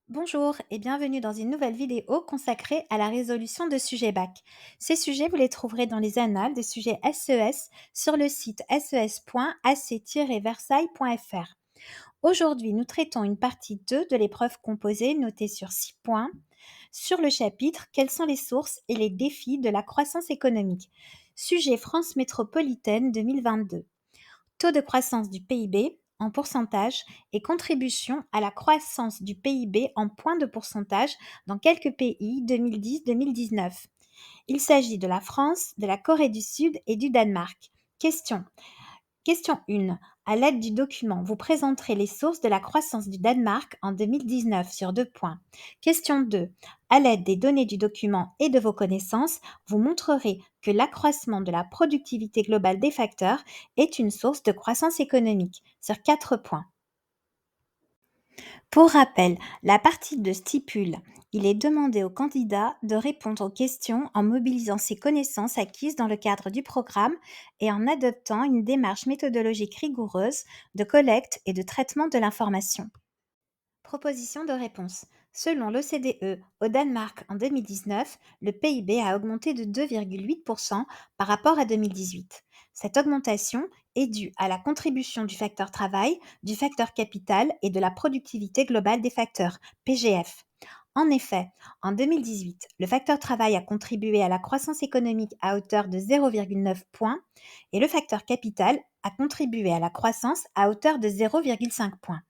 Bonjour et bienvenue dans une nouvelle vidéo consacrée à la résolution de sujets bac. Ces sujets, vous les trouverez dans les annales des sujets SES sur le site ses.ac-versailles.fr. Aujourd'hui, nous traitons une partie 2 de l'épreuve composée notée sur 6 points sur le chapitre Quelles sont les sources et les défis de la croissance économique. Sujet France métropolitaine 2022. Taux de croissance du PIB en pourcentage et contribution à la croissance du PIB en points de pourcentage dans quelques pays 2010-2019. Il s'agit de la France, de la Corée du Sud et du Danemark. Question. Question 1. À l'aide du document, vous présenterez les sources de la croissance du Danemark en 2019 sur 2 points. Question 2. À l'aide des données du document et de vos connaissances, vous montrerez que l'accroissement de la productivité globale des facteurs est une source de croissance économique sur 4 points. Pour rappel, la partie 2 stipule: il est demandé au candidat de répondre aux questions en mobilisant ses connaissances acquises dans le cadre du programme et en adoptant une démarche méthodologique rigoureuse de collecte et de traitement de l'information. Proposition de réponse. Selon l'OCDE, au Danemark en 2019, le PIB a augmenté de 2,8% par rapport à 2018. Cette augmentation est due à la contribution du facteur travail, du facteur capital et de la productivité globale des facteurs, PGF. En effet, en 2018, le facteur travail a contribué à la croissance économique à hauteur de 0,9 points et le facteur capital a contribué à la croissance à hauteur de 0,5 points.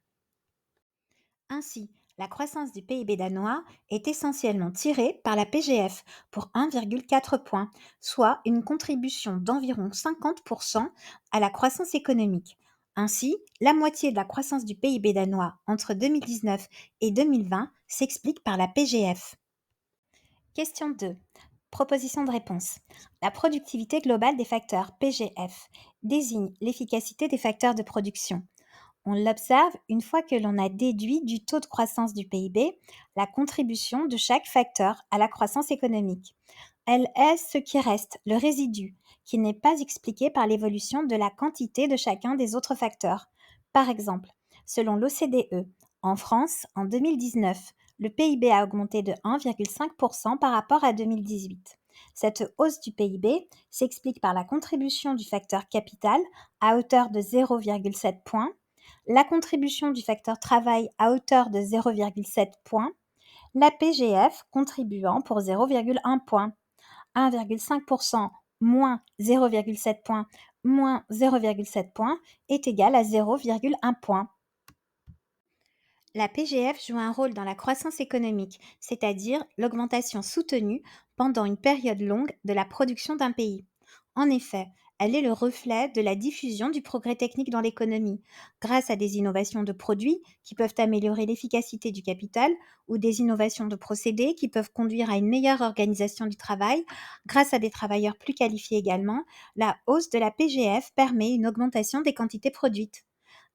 Ainsi, la croissance du PIB danois est essentiellement tirée par la PGF pour 1,4 points, soit une contribution d'environ 50% à la croissance économique. Ainsi, la moitié de la croissance du PIB danois entre 2019 et 2020 s'explique par la PGF. Question 2. Proposition de réponse. La productivité globale des facteurs PGF désigne l'efficacité des facteurs de production. On l'observe une fois que l'on a déduit du taux de croissance du PIB la contribution de chaque facteur à la croissance économique. Elle est ce qui reste, le résidu, qui n'est pas expliqué par l'évolution de la quantité de chacun des autres facteurs. Par exemple, selon l'OCDE, en France, en 2019, le PIB a augmenté de 1,5% par rapport à 2018. Cette hausse du PIB s'explique par la contribution du facteur capital à hauteur de 0,7 points, la contribution du facteur travail à hauteur de 0,7 points, la PGF contribuant pour 0,1 point. 1,5% moins 0,7 points moins 0,7 points est égal à 0,1 point. La PGF joue un rôle dans la croissance économique, c'est-à-dire l'augmentation soutenue pendant une période longue de la production d'un pays. En effet, elle est le reflet de la diffusion du progrès technique dans l'économie, grâce à des innovations de produits qui peuvent améliorer l'efficacité du capital ou des innovations de procédés qui peuvent conduire à une meilleure organisation du travail, grâce à des travailleurs plus qualifiés également. La hausse de la PGF permet une augmentation des quantités produites.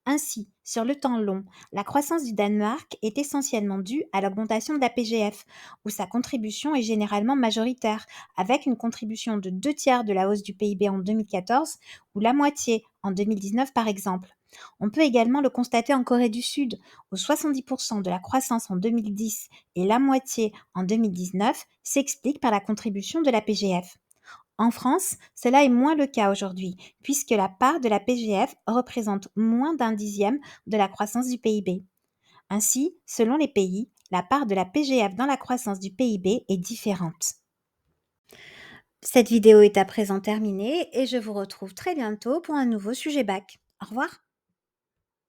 Ainsi, sur le temps long, la croissance du Danemark est essentiellement due à l'augmentation de la PGF, où sa contribution est généralement majoritaire, avec une contribution de 2 tiers de la hausse du PIB en 2014 ou la moitié en 2019 par exemple. On peut également le constater en Corée du Sud, où 70% de la croissance en 2010 et la moitié en 2019 s'expliquent par la contribution de la PGF. En France, cela est moins le cas aujourd'hui, puisque la part de la PGF représente moins d'un dixième de la croissance du PIB. Ainsi, selon les pays, la part de la PGF dans la croissance du PIB est différente. Cette vidéo est à présent terminée et je vous retrouve très bientôt pour un nouveau sujet bac. Au revoir.